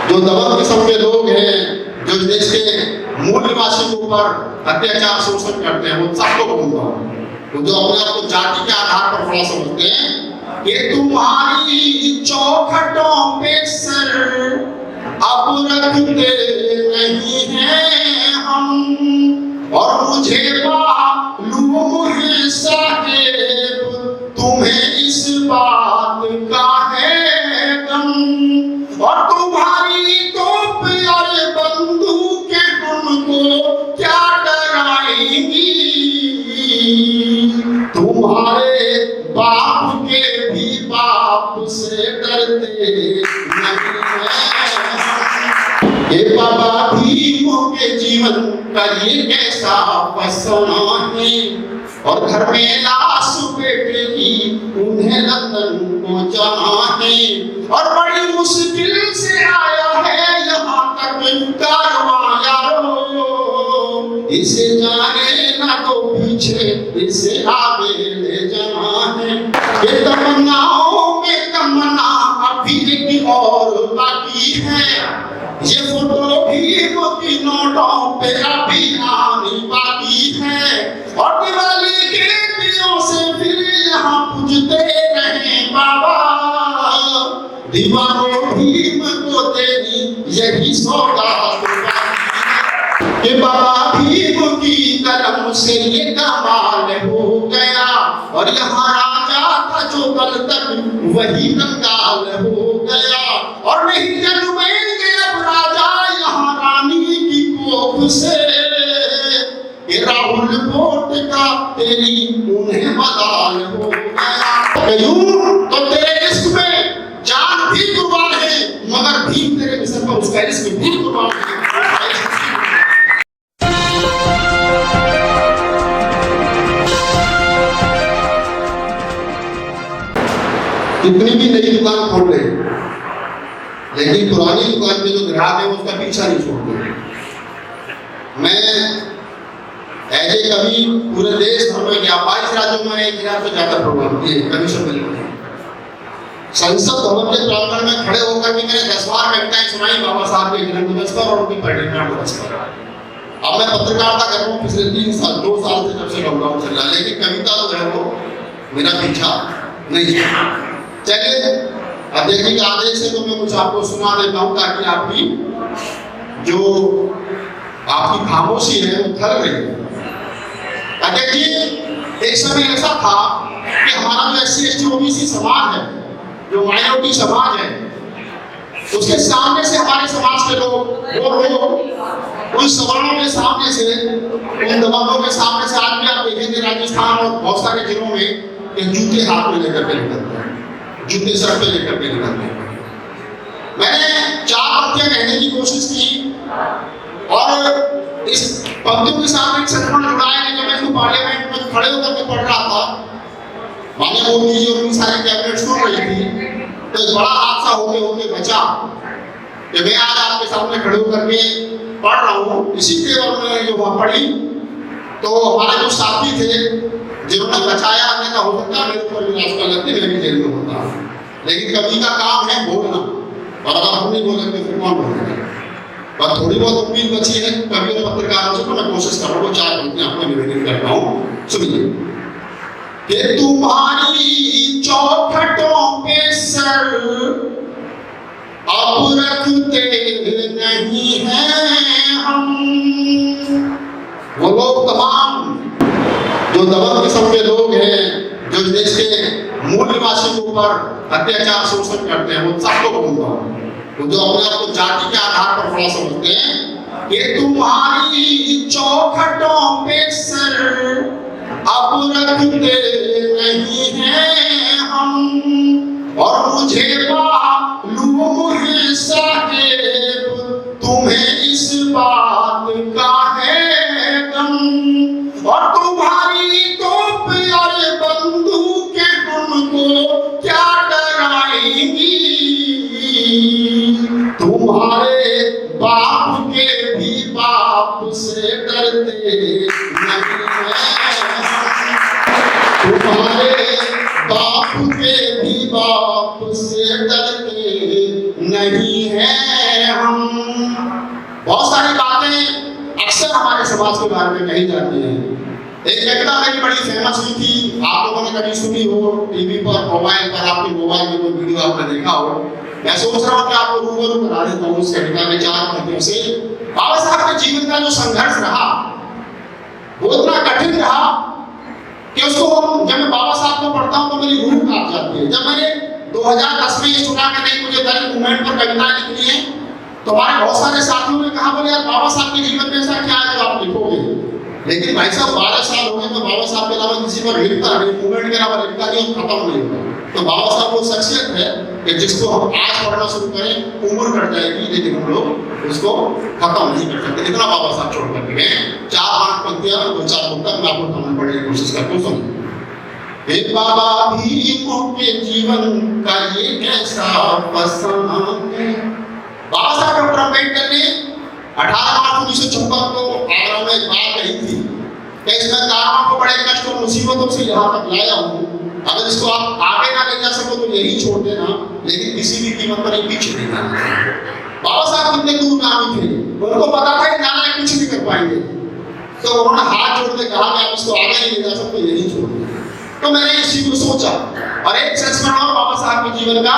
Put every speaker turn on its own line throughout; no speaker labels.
जो दबंग किस्म के लोग हैं जो देश के मूल निवासी के ऊपर अत्याचार शोषण करते हैं, वो सबको बोलूंगा, वो जो अपने आप को जाति के आधार पर बड़ा समझते हैं कि तुम्हारी चौखटों पे सर अब रखते नहीं हैं हम, और मुझे मालूम है साहेब तुम्हें इस बात का है गम, और तुम्हारी तोप और बंदूकें हमको क्या डराएंगी, तुम्हारे बाप के भी बाप से डरते नहीं हैं। ये बाबा भीमों के जीवन का ये कैसा फसाना है, और घर में लाश बेटे की उन्हें लंदन को जाना है, और बड़ी मुश्किल से आया है यहाँ तक कारवां यारो, इसे जाने ना तो पीछे इसे आगे ले जाना है। ये तमन्नाओं में तमन्ना अभी की और बाकी है, ये फोटो भीम की नोटों पे अभी आनी बाकी है, और दिवाली के दियों से फिर यहाँ पूजते रहे बाबा, दीवारों भीम को तेरी यही सौगात कि बाबा भीम की कलम से ये कमाल हो गया, और यहाँ राजा था जो कल तक वही कंगाल हो गया, और नहीं जन्मेंगे अब राजा यहाँ रानी की कोख से, राहुल वोट का तेरी उन्हें मदाल हो गया। यूं तो तेरे इश्क में जान भी कुर्बान है, मगर भीम तेरे मिशन पर उसका इश्क भी कुर्बान है। कितनी भी नई दुकान खोल ले, लेकिन पुरानी दुकान में जो ग्राहक है उसका पीछा नहीं छोड़ते। मैं ऐसे कभी पूरे देश भर में गया, 22 राज्यों में 1000 से ज्यादा प्रोग्राम किए कमीशन मिले। संसद भवन के प्रांगण में खड़े होकर भी मैंने 10 बार कविताएं सुनाई बाबा साहब के जन्म दिवस पर और उनकी परिनिर्वाण दिवस पर। अब मैं पत्रकारिता कर रहा हूँ पिछले 2 साल से, जब से लॉकडाउन चल रहा है, लेकिन कविता जो है वो मेरा पीछा नहीं छोड़ा। चलिए अध्यक्ष जी के आदेश से तो मैं कुछ आपको सुना देता हूँ, ताकि आपकी जो आपकी खामोशी है वो खल रही है। अध्यक्ष जी, एक समय ऐसा था कि हमारा जो SC ST OBC समाज है, जो माइनॉरिटी समाज है, उसके सामने से हमारे समाज के लोग वो उन सवर्णों के सामने से, उन दबंगों के सामने से, आज भी आप देखेंगे राजस्थान और बहुत सारे जिलों में जूते हाथ में लेकर के निकलते हैं, जूते सर पे लेकर के निकलते हैं। मैंने 4 पंक्तियां कहने की कोशिश की, और इस पंक्तियों के साथ एक सचमुच जुड़ाया है। जब मैं इसको पार्लियामेंट में खड़े होकर के पढ़ रहा था, माननीय मोदी जी और उनकी सारी कैबिनेट सुन रही थी, तो एक बड़ा हादसा होते होते बचा कि मैं आज आपके सामने खड़े होकर के पढ़ रहा हूँ। इसी टेबल में जो वहाँ पढ़ी, तो हमारे जो साथी थे जिन्होंने बचाया, अन्यथा हो सकता है मेरे ऊपर विनाश कर लगती, मैं भी जेल में होता। लेकिन कवि का काम है बोलना, और अगर हम नहीं बोलेंगे फिर कौन बोलेगा। पर थोड़ी बहुत उम्मीद बची है कवि और पत्रकारों से, तो मैं कोशिश कर रहा हूँ 4 पंक्तियां आपको निवेदन करता हूँ, सुनिए। कि तुम्हारी चौखटों पे सर अब रखते नहीं हैं हम, वो लोग तमाम जो दबंग किस्म के लोग हैं जो देश के मूल निवासी के ऊपर अत्याचार शोषण करते हैं, वो सबको बोलूंगा, वो जो अपने आप को जाति के आधार पर बड़ा समझते हैं कि तुम्हारी चौखटों पे सर अब रखते नहीं हैं हम, और मुझे मालूम है साहेब तुम्हें इस बात का है गम, और तुम्हारी तोप और बंदूकें हमको क्या डराएंगी, तुम्हारे बाप के भी बाप से डरते नहीं हैं, तुम्हारे बाप के भी बाप से डरते नहीं हैं। हैं हम। बहुत सारी बातें अक्सर हमारे समाज के बारे में कही जाती हैं। एक कविता मेरी बड़ी फेमस हुई थी, आप लोगों ने कभी सुनी हो टीवी पर, मोबाइल पर, आपके मोबाइल में कोई वीडियो आपने देखा हो। मैं सोच रहा हूँ कि आपको रूबरू करा देता हूँ उस कविता के 4 पंक्तियों से। बाबा साहब के जीवन का जो संघर्ष रहा वो इतना कठिन रहा कि उसको जब मैं बाबा साहब को पढ़ता हूँ तो मेरी रूह कांप जाती है। जब मैंने 2010 में ये सुना कि नहीं मुझे दलित मूवमेंट पर कविताएं लिखनी है, तो हमारे बहुत सारे साथियों ने कहा बोले यार बाबा साहब के जीवन में ऐसा क्या है जो आप लिखोगे। लेकिन भाई साहब 12 साल हो गए तो बाबा साहब के अलावा किसी पर लिखता नहीं, मूवमेंट के अलावा लिखता नहीं, खत्म नहीं होगा। तो बाबा साहब वो शख्सियत है कि जिसको हम आज पढ़ना शुरू करें उम्र कट जाएगी, लेकिन हम लोग उसको खत्म नहीं कर सकते। इतना बाबा साहब छोड़ कर गए। 4-5 पंक्तियां 2-4 पंक्तियां मैं आपको समझ पढ़ने की कोशिश करता हूँ। सुनिए। बाबा भीम के जीवन का ये कैसा फसाना है। बाबा साहब डॉक्टर अम्बेडकर ने 18 मार्च 1956 को आगरा में एक बात कही थी कि इसमें कारों को बड़े कष्ट और मुसीबतों से यहाँ तक लाया हूँ, अगर इसको आप आगे ना ले जा सको तो यही छोड़ देना, लेकिन किसी भी कीमत पर एक पीछे नहीं जाना। बाबा साहब कितने दूरगामी थे, उनको पता था कि नाना कुछ नहीं कर पाएंगे, तो उन्होंने हाथ जोड़ के कहा कि आप इसको आगे नहीं ले जा सकते, यही छोड़ देना। तो मैंने इस चीज को सोचा और एक संस्मरण और बाबा साहब के जीवन का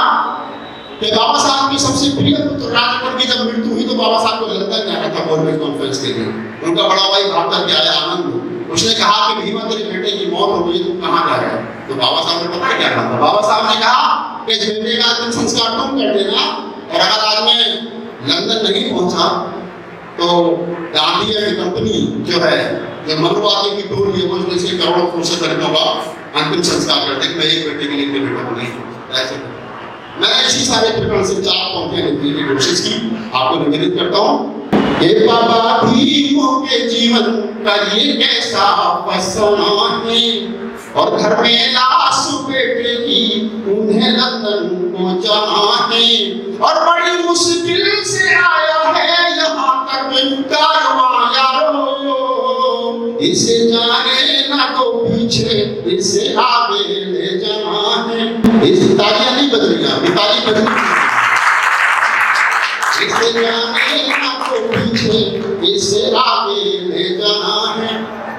कि बाबा साहब की सबसे प्रिय पुत्र राजकोट की जब मृत्यु हुई तो बाबा साहब को लंदन जाना था गवर्नमेंट कॉन्फ्रेंस के लिए। उनका बड़ा भाई भाग करके आया आनंद, उसने कहा कि भीमा तेरे बेटे की मौत हो गई, तुम कहाँ जा रहे हो। तो बाबा साहब ने पता क्या कहा, बाबा साहब ने कहा कि इस बेटे का अंतिम संस्कार तुम कर देना, और अगर आज मैं लंदन नहीं पहुंचा तो गांधी एंड कंपनी जो है, जो मनुवादी की टोली है, वो जैसे करोड़ों कोशिश लड़कों का अंतिम संस्कार करते कि मैं एक बेटे के लिए बेटा को नहीं। ऐसे मैंने इसी सारे प्रकरण से 4 पंक्तियां लिखने की कोशिश की, आपको निवेदित करता हूँ। हे बाबा भीम के जीवन का ये कैसा फसाना है, और घर में लाश बेटे की उन्हें लंदन को जाना है, और बड़ी मुश्किल से आया है यहाँ तक कारवां यारो, इसे जाने ना तो पीछे इसे आगे ले जाना है। इस तालियां नहीं बज रही, आप ताली बज रही। इसे जाने ना तो पीछे इसे आगे ले जाना है।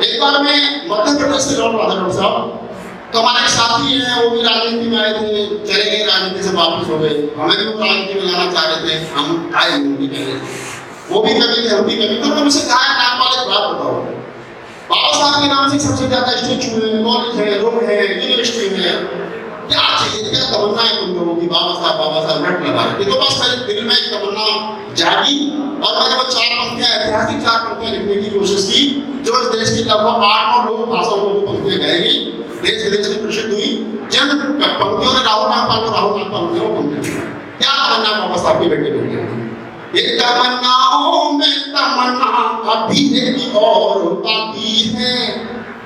एक बार मैं मध्य प्रदेश से लौट रहा था डॉक्टर साहब, तो हमारे साथी हैं वो भी राजनीति में आए थे, चले गए राजनीति से वापस हो गए, हमें भी वो राजनीति में जाना चाह रहे थे, हम आए उनकी पहले, वो भी कभी थे हम भी कभी। तो उनसे कहा नाम वाले बात बताओ, बाबा साहब के नाम से सबसे ज्यादा स्टेचू है, कॉलेज है, रोड है, यूनिवर्सिटी है, क्या चाहिए, क्या तमन्ना है तुम लोगों की। बाबा साहब रट लगा रहे। तो बस मेरे दिल में एक तमन्ना जागी और मैंने वो 4 पंक्तियां, ऐतिहासिक 4 पंक्तियां लिखने की कोशिश की, जो इस देश की लगभग 8-9 लोग भाषाओं में पंक्तियां गाएगी, देश विदेश में प्रसिद्ध हुई। जिन पंक्तियों ने राहुल नागपाल ने वो पंक्तियां क्या तमन्ना बाबा साहब के बेटे बेटे। एक तमन्नाओं में तमन्ना अभी भी और बाकी है।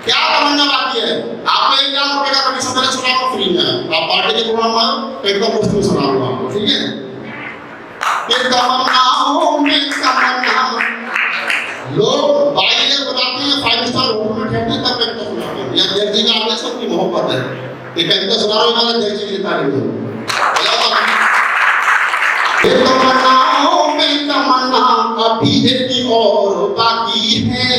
क्या तमन्ना बाकी है? आपको 1 लाख रुपए का कभी मैंने सुना हो फ्री में, आप पार्टी के प्रोग्राम में एकदम मुफ्त में सुना दूंगा आपको, ठीक है। एक तमन्नाओं में तमन्ना, लोग बाइक बनाते हैं 5 स्टार होटल में ठहरते तब कविता सुनाते हैं, या देव जी का आपने सबकी मोहब्बत है कि कविता सुना रहे हो, मैंने देव जी की तारीफ है। एक तमन्नाओं में तमन्ना अभी भी और बाकी है,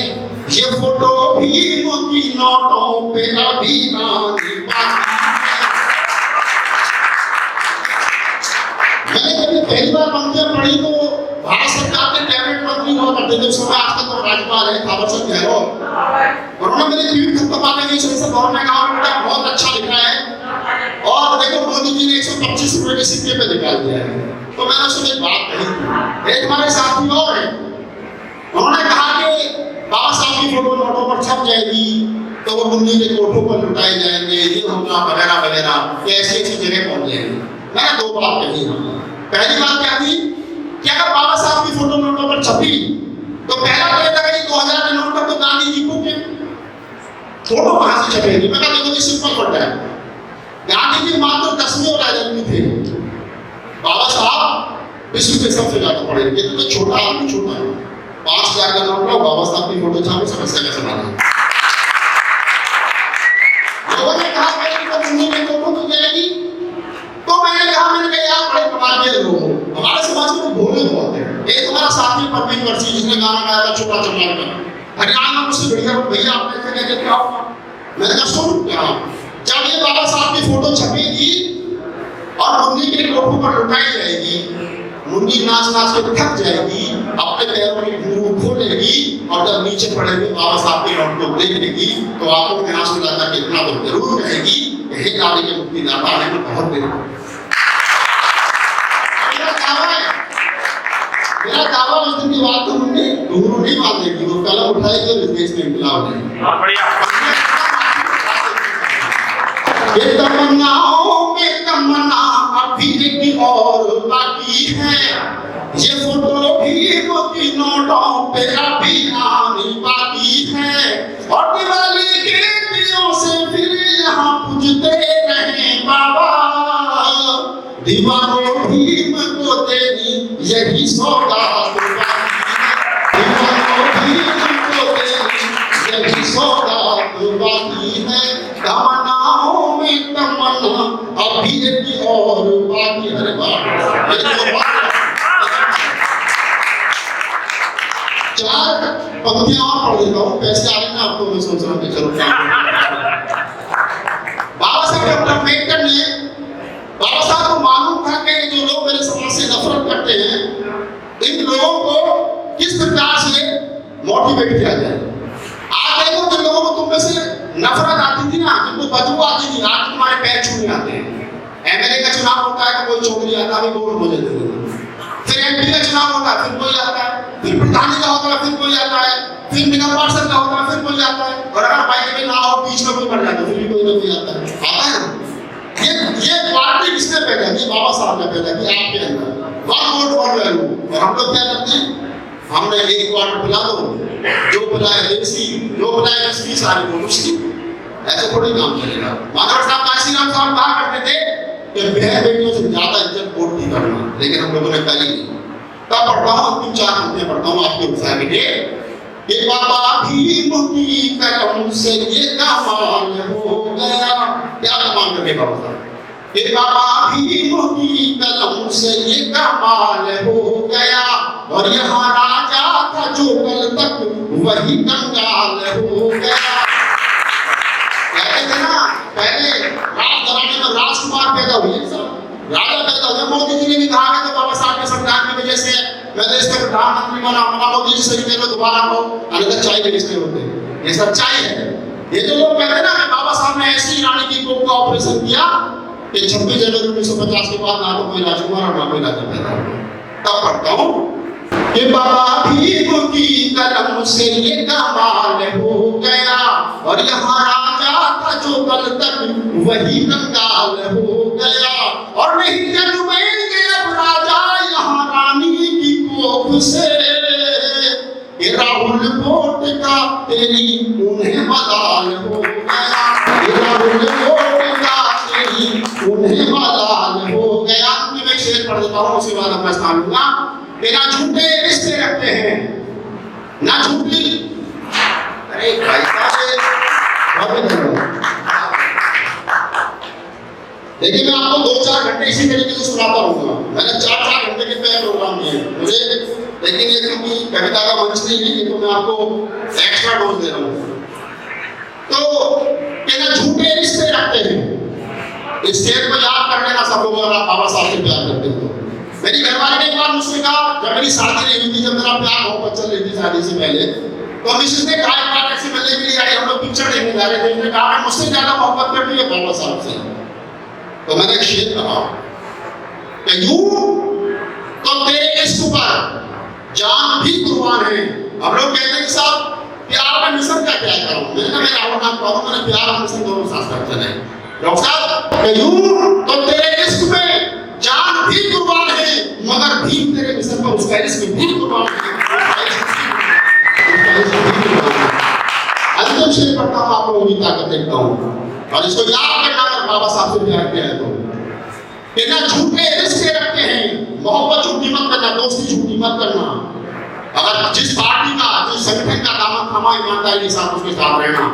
ये फोटो भीम की नोटों पे अभी आनी बाकी है। मैंने जब पहली बार पंक्तियां पढ़ी तो भारत सरकार के कैबिनेट मंत्री हुआ करते थे उस समय, आज तक तो राज्यपाल है थावर चंद गहलोत, उन्होंने मेरे ट्वीट खत्म पाने की संसद भवन में कहा बेटा बहुत अच्छा लिखा है, और देखो मोदी जी ने 125 रुपए के सिक्के पे निकाल दिया है। तो मैंने उसमें एक बात कही, एक हमारे साथी और है, उन्होंने कहा कि बाबा साहब की फोटो नोटों पर छप जाएगी तो वो बुंदी के कोठों पर लुटाए जाएंगे, ये होगा वगैरह वगैरह, ऐसी ऐसी जगह पहुंच जाएंगे। मैंने 2 बात कही। पहली बात क्या थी कि अगर बाबा साहब की फोटो नोटों पर छपी तो पहला तो ये लगा कि 2000 के नोट पर तो गांधी जी को फोटो कहां से छपेगी। मैं कहता हूं सिंपल पड़ता है, गांधी जी मात्र 10वीं और आजादी थे, बाबा साहब विश्व के सबसे ज्यादा पढ़े लिखे, तो छोटा आदमी छोटा है, 5000 का नोट पर बाबा साहब की फोटो छापे, समस्या कैसे माना। लोगों ने कहा में फोटो तो जाएगी, तो मैंने कहा यार बड़े कमाल के लोग हमारे समाज में भोले बहुत है। एक हमारा साथी परवीन वर्षी जिसने गाना गाया था छोटा चमार का, हरियाणा में मुझसे भैया भैया आपने ऐसे कहते क्या हुआ? मैंने कहा सुन क्या, जब ये बाबा साहब की फोटो छपेगी और मुन्नी के कोठों पर लुटाई जाएगी, मुन्नी नाच नाच के थक जाएगी, अपने पैरों में घुंघरू खोलेगी और जब नीचे पड़ेगी बाबा साहब के लौट को देख लेगी तो आंखों में आंसू ला करके इतना तो जरूर कहेगी हे गाड़ी के मुक्ति दाता आने में बहुत देर हो। मेरा दावा उस दिन की बात तो मुन्नी घुंघरू नहीं मान देगी, वो कलम उठाएगी और इस देश में इंकलाब लाएगी। बहुत बढ़िया। ये तमन्नाओं में तमन्ना अभी एक और बाकी है, ये फोटो भी मोती नोटों पे अभी आनी बाकी है, और दिवाली के दियों से फिर यहाँ पूजते रहे बाबा, दीवारों भीम को तेरी यही सौगात बाकी है, दीवारों भीम को तेरी यही सौगात बाकी है, तमन्नाओं में तमन्ना अभी एक और बाकी है। अरे वाह, चार पंक्तियां और पढ़ देता हूँ, पैसे आ रहे हैं आपको, मैं सोच रहा हूँ चलो बाबा साहब डॉक्टर अम्बेडकर ने, बाबा साहब को मालूम था कि जो लोग मेरे समाज से नफरत करते हैं इन लोगों को किस प्रकार से मोटिवेट किया जाए। आज देखो जिन लोगों को तुम में से नफरत आती थी ना, जिनको बदबू आती थी, आज तुम्हारे पैर छूने आते हैं। एमएलए का चुनाव होता है तो कोई चौधरी आता है वोट मुझे दे देगा, फिर एमपी का चुनाव होता है फिर कोई आता है, फिर प्रधानी का होता है फिर कोई आता है, फिर नगर पार्षद का होता है फिर कोई आता है, और अगर बाइक में ना हो बीच में कोई मर जाता है फिर भी कोई ना कोई आता है ना। ये पार्टी किसने पैदा की? बाबा साहब ने पैदा की आपके अंदर, वन वोट वन वैल्यू। और हम लोग क्या करते हैं, हमने एक क्वार्टर पिला दो, जो पिलाए देसी, जो पिलाए इसकी सारी वोट उसकी, ऐसे थोड़ी काम चलेगा। माधव साहब काशी राम साहब कहा करते थे कि बहन बेटियों से ज्यादा इज्जत वोट नहीं करना, लेकिन हम लोगों ने करी नहीं। तब पढ़ता हूँ, 3-4 घंटे पढ़ता हूँ आपके उत्साह के लिए कि बाबा भीम की कलम से ये कमाल हो गया। क्या कमाल करके बाबा साहब, कि बाबा भीम की कलम से ये कमाल हो गया, और यहाँ राजा था जो कल तक वही कंगाल हो गया। कहते थे ना पहले राज घराने में राजकुमार पैदा हुए, राजा पैदा हुए। मोदी जी ने भी कहा कि तो बाबा साहब के संविधान की वजह से मैं देश का प्रधानमंत्री बना, मोदी जी सही कह लो दोबारा हो, अलग चाय बेचते होते, ये सच्चाई है। ये जो लोग कहते हैं ना कि बाबा साहब ने ऐसी रानी की कोख का ऑपरेशन किया कि 26 जनवरी 1950 के बाद ना तो कोई राजकुमार और ना कोई राजा पैदा हुआ। तब पढ़ता हूँ कि बाबा भीम की कलम से ये कमाल हो गया, और यहाँ राजा था जो कल तक वही कंगाल हो गया, और नहीं जन्मेंगे अब राजा यहाँ रानी की कोख से, राहुल वोट का तेरी उन्हें मलाल हो गया, राहुल वोट का तेरी उन्हें मलाल हो गया। मैं शेर पढ़ देता हूँ, उसके बाद मैं स्थान लूंगा। ना झूठे रिश्ते रखते हैं, ना झूठी, अरे भाई साहब देखिए मैं आपको 2-4 घंटे इसी तरीके से सुनाता रहूंगा। मैंने 4-4 घंटे के तय प्रोग्राम दिए मुझे, लेकिन ये क्योंकि कविता का मंच नहीं है तो मैं आपको एक्स्ट्रा डोज दे रहा हूँ। तो ना झूठे रिश्ते रखते हैं, इस शेर को याद कर लेना सब लोग, अगर आप बाबा साहब से प्यार करते हो। मेरी घरवाली ने एक बार मुझसे कहा, जब मेरी शादी नहीं हुई थी, जब मेरा प्यार मोहब्बत चल रही थी शादी से पहले, तो मिसेस ने कहा एक बार ऐसे मिलने के लिए आई, हम लोग पिक्चर देखने जा रहे थे, उसने कहा मैं मुझसे ज्यादा मोहब्बत करती है बाबा साहब से। तो मैंने एक शेर कहा कि यूं तो तेरे इश्क पर जान भी कुर्बान है। हम लोग कहते हैं कि साहब प्यार का मिशन का क्या करूं, मैंने कहा मैं राहुल नाम कहूं, मैंने प्यार और मिशन दोनों साथ साथ चले। डॉक्टर साहब यूं तो तेरे इश्क में जान भी कुर्बान है, मगर भीम तेरे मिशन पर उसका इश्क भी कुर्बान है। अंतिम शेर पढ़ता हूं, आप लोगों की ताकत देखता हूं, और इसको याद करना अगर बाबा साहब से प्यार किया है तो। कि ना झूठे रिश्ते रखते हैं, मोहब्बत झूठी मत करना, दोस्ती झूठी मत करना। अगर जिस पार्टी का, जिस संगठन का दामन थामा, ईमानदारी के साथ उसके साथ रहना।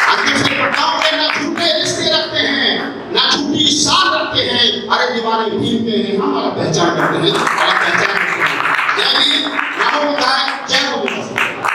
अंतिम शेर पढ़ता हूं कि ना झूठे रिश्ते रखते हैं, ना झूठी शान रखते हैं, अरे दीवाने भीमते हैं, हम अलग पहचान करते हैं, अलग पहचान करते हैं। जय भीम, नमो बुद्धाय, जय